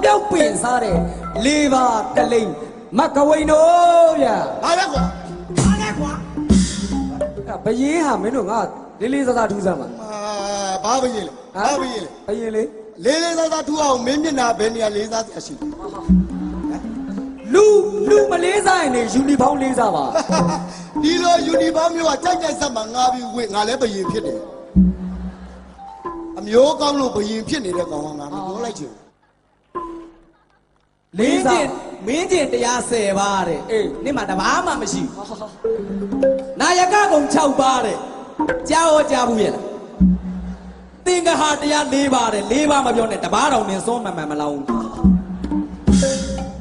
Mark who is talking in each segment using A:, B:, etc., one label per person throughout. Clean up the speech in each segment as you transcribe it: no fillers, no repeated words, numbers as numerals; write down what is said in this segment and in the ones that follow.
A: မြောက်ပင်စားတဲ့လေးပါတလိမ်မကဝိန်တို့ဗျာ
B: ဘာလဲကွာဘာလဲကွာ
A: ဘယင်းဟာမင်းတို့ငါလေးလေးစားစားထူးစမ်းပါ
B: ဘာဘရင်လဲဘာဘရင်လဲ
A: ဘယင်းလေ
B: လေးလေးစားစားထူအောင်မင်းမျက်နှာဘယ်နေရာလေးစားဆရာရှိ
A: လူမလေးစားရင်နေယူနီဖောင်းလေးစားပါ
B: ဒီလိုယူနီဖောင်းမျိုးကကြိုက်ကြိုက်ဆက်မှာငါပြီးဝင့်ငါလည်းဘရင်ဖြစ်တယ်အမျိုးကောင်းလို့ဘရင်ဖြစ်နေတဲ့ကောင်ကငါမပြောလိုက်ချင်
A: လေးစား
C: မင်းကျင်တရား10ပါတဲ့အေးနေ့မှာတဘာမှမရှိနာယကကုံ6ပါတဲ့ကြားဟောကြားဘူးရဲ့လားသင်္ကဟာတရား4ပါတဲ့4ပါမပြောနဲ့တဘာတော်မင်းစောမှန်မှန်မလောင်း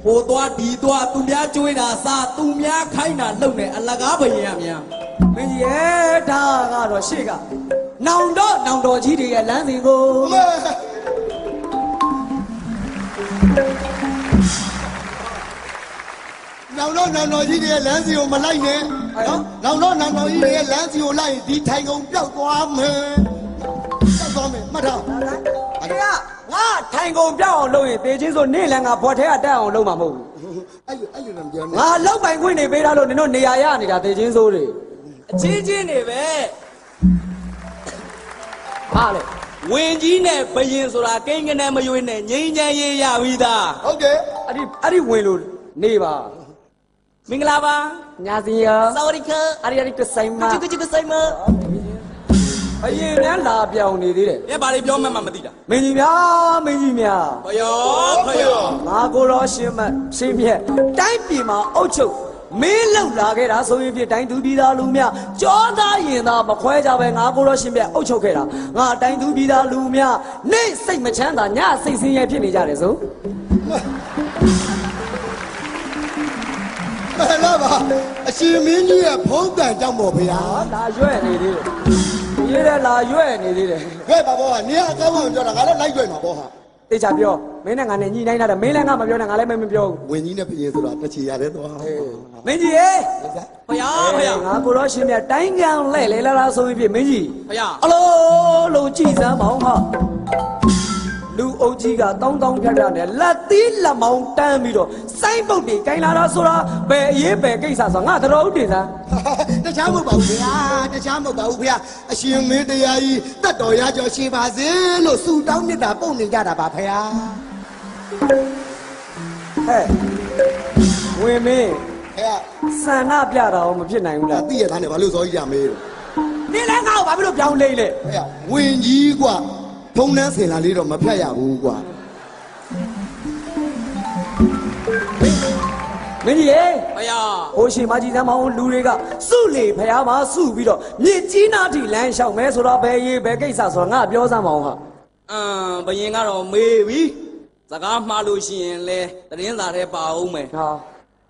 C: ဟိုသွားဒီသွားသူများကျွေးတာစားသူများခိုင်းတာလုပ်နေအလကားဘယင်ရများ
A: မင်းကြီးရဲ့ဒါကတော့ရှေ့ကနောင်တော်ကြီးတွေရဲ့လမ်းစဉ်ကို
B: နောင်တော့ကြီးတွေရဲ့လမ်းစီကိုမလိုက်နဲ့နော်နောင်တော့ကြီးတွေရဲ့လမ်းစီကိုလိုက်ရင်ဒီထိုင်ကုန်ပျောက်သွားမယ်ပျောက်သွားမယ်မှတ်ထား
A: အဲ့ဒါငါထိုင်ကုန်ပြောက်အောင်လုပ်ရင်တေချင်းဆိုနေ့လည်းငါဘွက်ထဲကတက်အောင်လုပ်မှာမဟုတ်ဘူး
B: အဲ့လိုတော့ပြောနေ
A: ငါလောက်ပိုင်ခွင့်နေပေးထားလို့နင်တို့နေရာရနေတာတေချင်းဆိုတွေ
C: အချင်းချင်းနေပဲ
A: ဟာလေ
C: ဝင်ကြီးနဲ့ဘယင်ဆိုတာကိန်းကနေမယွေးနဲ့ငိမ့်ချမ်းရေးရပြီးသား
B: ဟုတ်ကဲ့
A: အဲ့ဒီဝင်လို့နေပါ
C: မင်္ဂလာပါ
A: ညာစီယာ
C: စဝရီခ
A: အဲ့ဒီကဆိုင်မ
C: ချစ်ဆိုင်မ
A: အရင်ကလာပြောင်နေသေးတယ်
C: အဲဘာတွေပြောမှမသိတာ
A: မင်းကြီးများ
C: ဖယော
A: ငါကိုတော်ရှင်းမြက်တိုင်းပြည်မှာအုပ်ချုပ်မင်းလောက်လာခဲ့တာဆိုရင်ဖြစ်တိုင်းသူပြည်သားလူများကြောသားရင်သားမခွဲကြပဲငါကိုတော်ရှင်းမြက်အုပ်ချုပ်ခဲ့တာငါတိုင်းသူပြည်သားလူများနေ့စိတ်မချမ်းသာညစိတ်ဆင်းရဲဖြစ်နေကြတယ်ဆို
B: မလာပါအရှင်မင်းကြီးရဲ့ဖုံးတန်ကြောင့်ပေါ့ဗျာ
A: လာရွဲ့နေသေးတယ်ရေးတယ်လာရွဲ့နေသေးတယ်
B: ရွဲ့ပါဘောကနေရာအကောင်းဆုံးပြောတာငါလည်းလိုက်ရွဲ့မှာပေါ့ဟာ
A: တေချာပြောမင်းနဲ့ငါနဲ့ညှိနှိုင်းတာမင်းလည်းငါမပြောနဲ့ငါလည်းမပြောဘူး
B: ဝင်ကြီးနဲ့ပြင်ဆိုတာတစ်ချီရတယ်တော့
A: မင်းကြီးရေ
C: ဖယော
A: ငါကိုတော်ရှင်းမြတ်တိုင်းကံလဲလေလာဆိုရင်ဖြစ်မင်းကြီး
C: ဖယော
A: အလိုလိုကြည်စမ်းမောင်းဟာလူအုပ်ကြီးကတောင်းဖြတ်နဲ့လက်သီးလက်မောင်းတန်းပြီးတော့စိုင်းပုတ်တွေကင်လာတာဆိုတာဘယ်အရေးဘယ်ကိစ္စဆိုငါတော်ဦးတင်စမ်း
B: တခြားမဟုတ်ပါဘူးဗျာတခြားမဟုတ်ပါဘူးဗျာအရှင်မင်းတရားကြီးတတ်တော်ရကြောရှင်ပါစေလို့ဆုတောင်းမြတ်တာပုံနေကြတာပါဗျာ
A: ဟဲ့ဝင်မင်း
B: ဗျာ
A: ဆန္ဒပြတာမဖြစ်နိုင်ဘူးလား
B: သိရသားနဲ့ဘာလို့စောကြီးကြမေးလို့
A: နေလဲငါ့ကိုဘာဖြစ်လို့ပြောင်းလိမ့်လဲ
B: ဗျာဝင်ကြီးกว่าဖုံးနှန်းစင်လာလေးတော့မဖြတ်ရဘူးกว่า
A: မင်းကြီးရေ
C: ဖယော
A: ဟိုရှင်မကြီးစမ်းမအောင်လူတွေကစုလေဖျားမှာစုပြီးတော့မြစ်ကြီးနာထိလမ်းလျှောက်မဲဆိုတော့ဘယ်ရေးဘယ်ကိစ္စဆိုတော့ငါပြောစမ်းမအောင်ဟာ
C: ဘယင်ကတော့မေးပြီစကားမှားလို့ရှိရင်လဲသတင်းစာထဲပါအောင်မယ်
A: ဟာ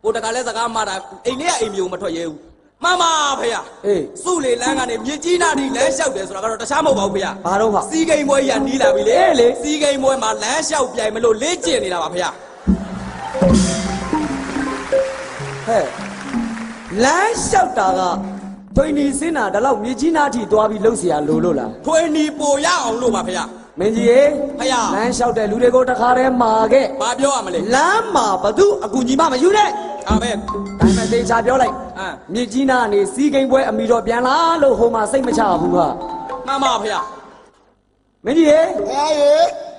C: ဟိုတကလည်းစကားမှားတာအိမ်လေးကအိမ်မျိုးမထွက်ရဲဘူးမှန်ပါဖယော
A: အေး
C: စုလေလမ်းကနေမြစ်ကြီးနာထိလမ်းလျှောက်တယ်ဆိုတာကတော့တခြားမဟုတ်ပါဘူးဖယော
A: ဘာတော့ဟာ
C: စီးကိမ်ပွဲကြီးကနီးလာပြီလေ
A: အေးလေ
C: စီးကိမ်ပွဲမှာလမ်းလျှောက်ပြိုင်မလို့လေ့ကျင့်နေတာပါဖယော
A: ဟဲ့လမ်းလျှောက်တာကထွင်နီစင်းတာဒါလောက်မြစ်ကြီးနာထိသွားပြီးလှုပ်เสียလို့လို့လား
C: ထွေနီပိုရအောင်လို့ပါဖယော
A: မင်းကြီးရေ
C: ဖယော
A: လမ်းလျှောက်တဲ့လူတွေကိုတခါတည်းမာခဲ့
C: ဘာပြောရမလဲ
A: လမ်းမှာဘသူအကူကြီးမမယူနဲ့
C: အားပဲ
A: ဒါမှသေချာပြောလိုက်
C: အမ်
A: မြစ်ကြီးနာကနေစီးကိမ်ပွဲအမီတော်ပြန်လာလို့ဟိုမှာစိတ်မချဘူးက
C: မှန်ပါဖယော
A: မင်းကြီးရေ
B: ဗျာရေ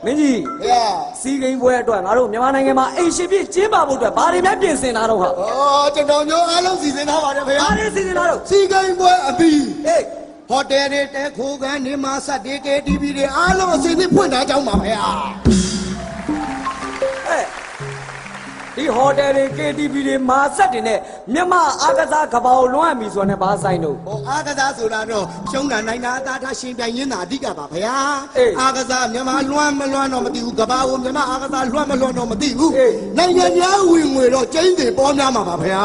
A: မင်းကြီး
B: ဗျာ
A: စီးကိမ်ပွဲအတွက်ငါတို့မြန်မာနိုင်ငံမှာအိမ်ရှင်ပြည့်ကျင်းပဖို့အတွက်ဘာတွေများပြင်ဆင်တာတော့ဟာ
B: ဩကျွန်တော်မျိုးအားလုံးစီစဉ်ထားပါတယ်ဗျာ
A: ဘာတွေစီစဉ်တာတော့
B: စီကိန်းပွဲအပြီး
A: ဟေး
B: ဟိုတယ်တွေတဲခိုးကန်နေမှာစက်တွေ KTV တွေအားလုံးအစီအစဉ်ဖွင့်ထားကြောင်းပါဗျာ
A: ဒီဟိုတယ်တွေ KTV တွေမာဆက်တွေနဲ့မြန်မာအားကစားကပောင်လွှမ်းပြီဆိုတော့ဘာဆိုင်တော့
B: ဟိုအားကစားဆိုတာတော့ရှုံးတာနိုင်တာအသာထားရှင်ပြိုင်ရင်းတာအဓိကပါဗျာအားကစားမြန်မာလွှမ်းမလွှမ်းတော့မသိဘူးကဘာကိုမြန်မာအားကစားလွှမ်းမလွှမ်းတော့မသိဘူးနိုင်ငံများဝင်ငွေတော့ကျင်းတွေပေါ်များမှာပါဗျာ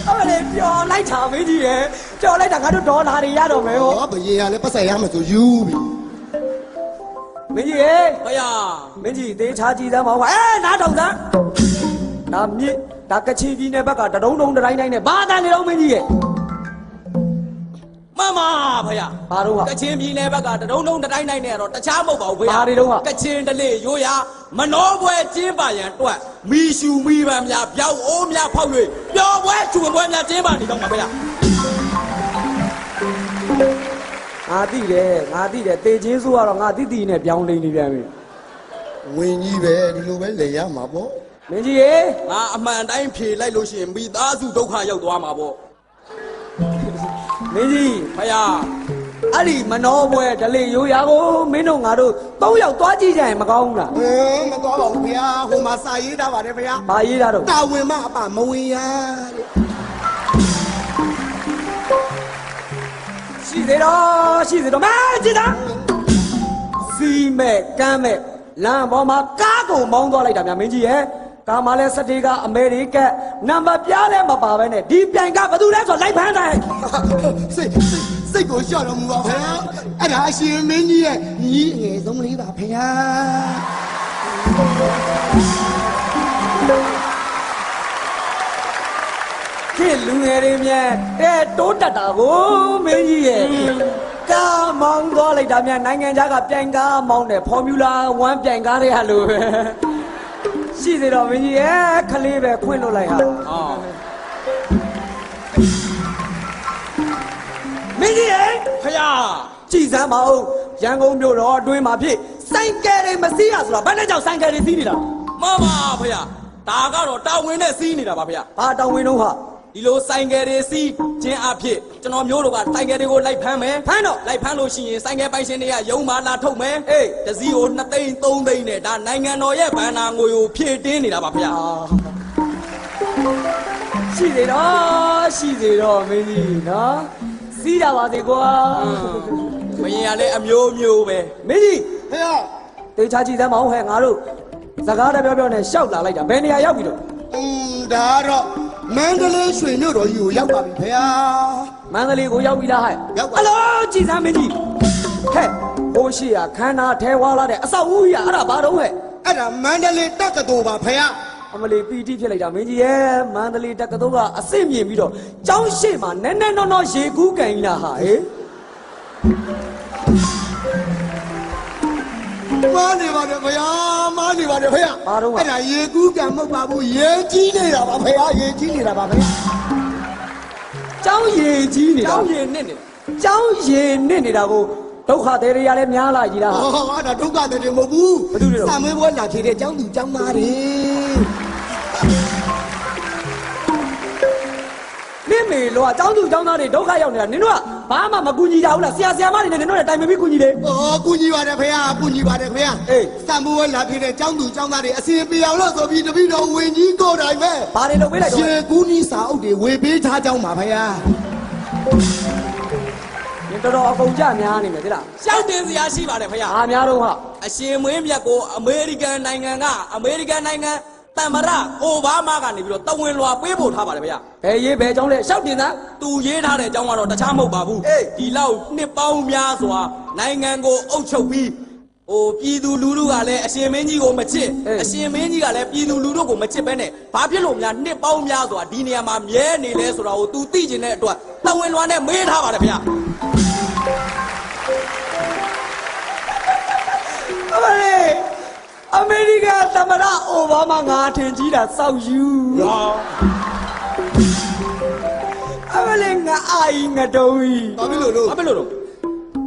A: အဲ့လေပျော်လိုက်တာမင်းကြီးရဲ့ပျော်လိုက်တာငါတို့ဒေါ်လာတွေရတော့မယ်ဟော
B: ဟောဘယင်ကလည်းပတ်ဆက်ရမယ်ဆိုယူပြီ
A: မင်းကြီးရေ
C: ဖယော
A: မင်းကြီးသေးချာကြည့်သမ်းပါဦးနားထောင်စမ်းဒါမြစ်ဒါကချင်ပြည်နယ်ဘက်ကတဒုံဒုံတိုင်းတိုင်းနဲ့ဘာတန်နေတော့မင်းကြီးရဲ့
C: မ မမဖေရ
A: ဘာတော့ဟာ
C: ကချင်ပြည်နယ်ဘက်ကတဒုံတိုင်းတိုင်းနဲ့တော့တခြားမဟုတ်ပါဘူးဖေရ
A: ဘာတွေတော့ဟာ
C: ကချင်တလေရိုးရာမနောပွဲကျင်းပါရန်အတွက်မီရှူမီပန်းများပြောက်အိုးများဖောက်၍ပျော်ပွဲချွေပွဲများကျင်းပါနေတော့မှာဖေရ
A: ငါသိတယ်တေချင်းဆိုကတော့ငါတိတိနဲ့ပြောင်းလိမ့်နေပြန်ပြီ
B: ဝင်ကြီးပဲဒီလိုပဲလေရမှာပေါ့
A: မင်းကြီးရေ
C: ငါအမှန်တိုင်းဖြေလိုက်လို့ရှိရင်မိသားစုဒုက္ခရောက်သွားမှာပေါ့
A: မင်းကြီး
C: ဖေရ
A: အဲ့ဒီမနောပွဲဒလေရိုးရာကိုမင်းတို့ငါတို့၃ယောက်သွားကြည့်ကြရင်မကောင်းဘူးလား
B: မတော်ပါဘူးဗျာဟိုမှာစာရေးထားပါတယ်ဗျာ
A: ဘာရေးတာတော့
B: တာဝန်မအပမဝင်ရတဲ့
A: ရှိသေးတော့မကြည့်တာစီမဲ့ကမ်းမဲ့လမ်းပေါ်မှာကားကုန်မောင်းသွားလိုက်တာများမင်းကြီးရဲ့ကားမှာလဲစတေးကအမေရိကနံပါတ်ပြားလဲမပါဘဲနဲ့ဒီပြိုင်ကဘယ်သူလဲဆိုလိုက်ဖမ်းတယ်
B: စိတ်ကိုရှော့တော်မူပါဗျာအဲ့ဒါအရှင်မင်းကြီးရဲ့ညီအငယ်ဆုံးလေးပါဗျာ
A: ခေလူငယ်တွေမြဲတဲ့တိုးတက်တာကိုမင်းကြီးရဲ့ကားမောင်းသွားလိုက်တာများနိုင်ငံခြားကပြိုင်ကားမောင်းတယ်ဖော်မြူလာ1ပြိုင်ကားတွေဟာလို့ပဲရှိသေးတော့မင်းကြီးရဲ့ခလေးပဲခွင့်လွတ်လိုက်ဟာ
C: အော်
A: မင်းကြီးရဲ့
C: ဖေရ
A: ကြည်စမ်းပါဦးရန်ကုန်မြို့တော်အတွင်းမှာဖြစ်စိုက်ကယ်တွေမစီးရဆိုတော့ဘယ်နဲ့ကြောင့်စိုက်ကယ်တွေစီးနေတာ
C: မမဖေရဒါကတော့တာဝန်နဲ့စီးနေတာပါဖေရ
A: ဘာတောင်းဝင်တော့ဟာ
C: ဒီလိုဆိုင်ကယ်တွေစီးခြင်းအဖြစ်ကျွန်တော်မျိုးတို့ကဆိုင်ကယ်တွေကိုလိုက်ဖမ်းမယ်
A: ဖမ်းတော့
C: လိုက်ဖမ်းလို့ရှိရင်ဆိုင်ကယ်ပိုင်ရှင်တွေကရုံမာလာထုတ်မယ်
A: အေး
C: တစ်စီးကို2သိန်း3သိန်းနဲ့ဒါနိုင်ငံတော်ရဲ့ဘဏ္ဍာငွေကိုဖြည့်တင်းနေတာပါဖေရ
A: ရှိသေးတော့မင်းကြီးနော်စီးတာပါသေးကွာ
C: မရင်ကလည်းအမျိုးမျိုးပဲ
A: မင်းကြီး
B: ဗျာ
A: တေချာကြည့်စမ်းမအောင်ဟဲ့ငါတို့စကားတပြောနဲ့ရှောက်လာလိုက်တာဘယ်နေရာရောက်ပြီတော့
B: ဒါတော့မန္တလေးရွှေမြို့တော်ကြီးကိုရောက်ပါပြီဗျာ
A: မန္တလေးကိုရောက်ပြီလားဟဲ့
B: ရောက်ပါ
A: အလောကြည်စမ်းမင်းကြီးဟဲ့ဟိုရှိရခန္ဓာထဲဝါလာတဲ့အဆောက်အဦကြီးအဲ့ဒါဘာတော့ဟဲ့
B: အဲ့ဒါမန္တလေးတက္ကသိုလ်ပါဗျာ
A: အမလီပီတိဖြစ်လိုက်တာမင်းကြီးရဲ့မန္တလေးတက္ကသိုလ်ကအစ်စ်မြင်ပြီးတော့ကျောင်းရှိမှာနဲနဲနော်ရေကူးကန်ကြီးလားဟာဟေး
B: မားနေပါတယ်ဗျာမားနေပါတယ်ဗျာ
A: ဘာတော့
B: အဲ့ဒါရေကူးကံမဟုတ်ပါဘူးရေကြီးနေတာပါဗျာရေကြီးနေတာပါဗျာ
A: ကျောင်းရေကြီးနေတာ
C: ကျောင်းရင်နဲ့နေ
A: ကျောင်းရေနစ်နေတာကိုဒုက္ခတွေရလည်းများလာကြီးလား
B: ဟောအဲ့ဒါဒုက္ခတွေမဟုတ်ဘူး
A: ဘာလို့လဲတော့
B: စာမေးပွဲလာဖြေတဲ့ကျောင်းသူကျောင်းသားတွေ
A: နင့်မေလောကကျောင်းသူကျောင်းသားတွေဒုက္ခရောက်နေတာနင်တို့ကဘာမှမကူညီကြဘူးလားဆရာမတွေနဲ့နင်တို့လည်းတိုင်ပင်ပြီးကူညီတယ်
B: ဩကူညီပါတယ်ဗျာကူညီပါတယ်ဗျာ
A: အေး
B: စာမေးပွဲလာဖြေတဲ့ကျောင်းသူကျောင်းသားတွေအစီအပြေအောင်လို့ဆိုပြီးတပည့်တော်ဝင်ကြီးကိုယ်တိုင်ပဲ
A: ဘာတွေလုပ်ပေးလိုက်တော့
B: ရေကူးနီးစာအုပ်တွေဝေပေးထားကြောင်းပါဗျာ
A: နင်တော်တော်အကုန်ကြများနေမယ်သိလား
C: ရှောက်တင်စရာရှိပါတယ်ဖေရ
A: အားများတော့ဟာ
C: အရှင်မွေးမြတ်ကိုအမေရိကန်နိုင်ငံတမ္မရအိုဘားမားကနေပြီးတော့တဝင်လွာပေးပို့ထားပါတယ်ဗျာ
A: ဘယ်ရေးဘယ်ကျောင်းလဲရှောက်တင်သား
C: သူရေးထားတဲ့အကြောင်းကတော့တခြားမဟုတ်ပါဘူး
A: အေး
C: ဒီလောက်နှစ်ပေါင်းများစွာနိုင်ငံကိုအုပ်ချုပ်ပြီးပြည်သူလူထုကလည်းအရှင်မင်းကြီးကိုမချစ်အရှင်မင်းကြီးကလည်းပြည်သူလူထုကိုမချစ်ပဲနဲ့ဘာဖြစ်လို့များနှစ်ပေါင်းများစွာဒီနေရာမှာမြဲနေလဲဆိုတာကို तू သိကျင်တဲ့အတွက်တဝင်လွာနဲ့မေးထားပါတယ်ဗျာ
A: အမလေးအမေရိကန်သမ္မတအိုဘားမားငါထင်ကြီးတာစောက်ယူအမလေးငါအာယီငါတုံးကြီး
B: ဘာဖြစ်လို့လို့
C: ဘာဖြစ်လို့တော့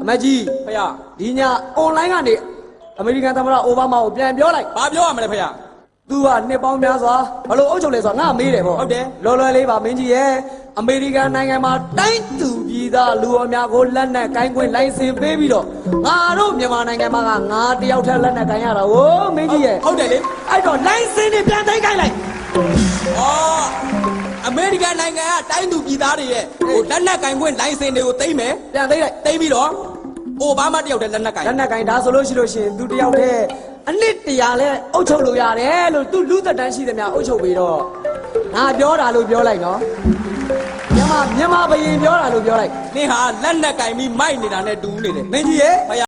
A: အမကြီး
C: ဖေရ
A: ဒီညအွန်လိုင်းကနေအမေရိကန်သမ္မတအိုဘားမားကိုပြန်ပြောလိုက်
C: ဘာပြောရမလဲဖေရ
A: သူကနှစ်ပေါင်းများစွာဘလို့အုပ်ချုပ်လဲဆိုတာငါမေးတယ်ပေါ့
C: ဟုတ်တယ်
A: လော်လွယ်လေးပါမင်းကြီးရဲ့အမေရိကန်နိုင်ငံမှာတိုင်းသူပြည်သားလူအများကိုလက်နက်ကိုင်းခွင့်လိုင်စင်ပေးပြီးတော့ငါတို့မြန်မာနိုင်ငံမှာကငါတယောက်တည်းလက်နက်ကိုင်းရတာကိုမင်းကြီးရဲ့
C: ဟုတ်တယ်လေ
A: အဲ့တော့လိုင်စင်တွေပြန်သိမ်းခိုင်းလိုက်
C: ဩအမေရိကန်နိုင်ငံကတိုင်းသူပြည်သားတွေရဲ့လက်နက်ကင်ခွင့်လိုင်စင်တွေကိုသိမ်းမယ်
A: ပြန်သိမ်းလိုက်
C: သိမ်းပြီးတော့အိုဘားမားတယောက်တည်းလက်နက်ကင်
A: လက်နက်ကိုင်းဒါဆိုလို့ရှိရင်သူတယောက်တည်းအနစ်တရာလဲအုပ်ချုပ်လို့ရတယ်လို့သူလူသက်တန်းရှိသမျှအုပ်ချုပ်ပြီးတော့ငါပြောတာလို့ပြောလိုက်နော်မြန်မာဘယင်ပြောတာလို့ပြောလိုက်
C: နင်ဟာလက်နက်ကင်ပြီးမိုက်နေတာနဲ့တူနေတယ်
A: မင်းကြီးရဲ့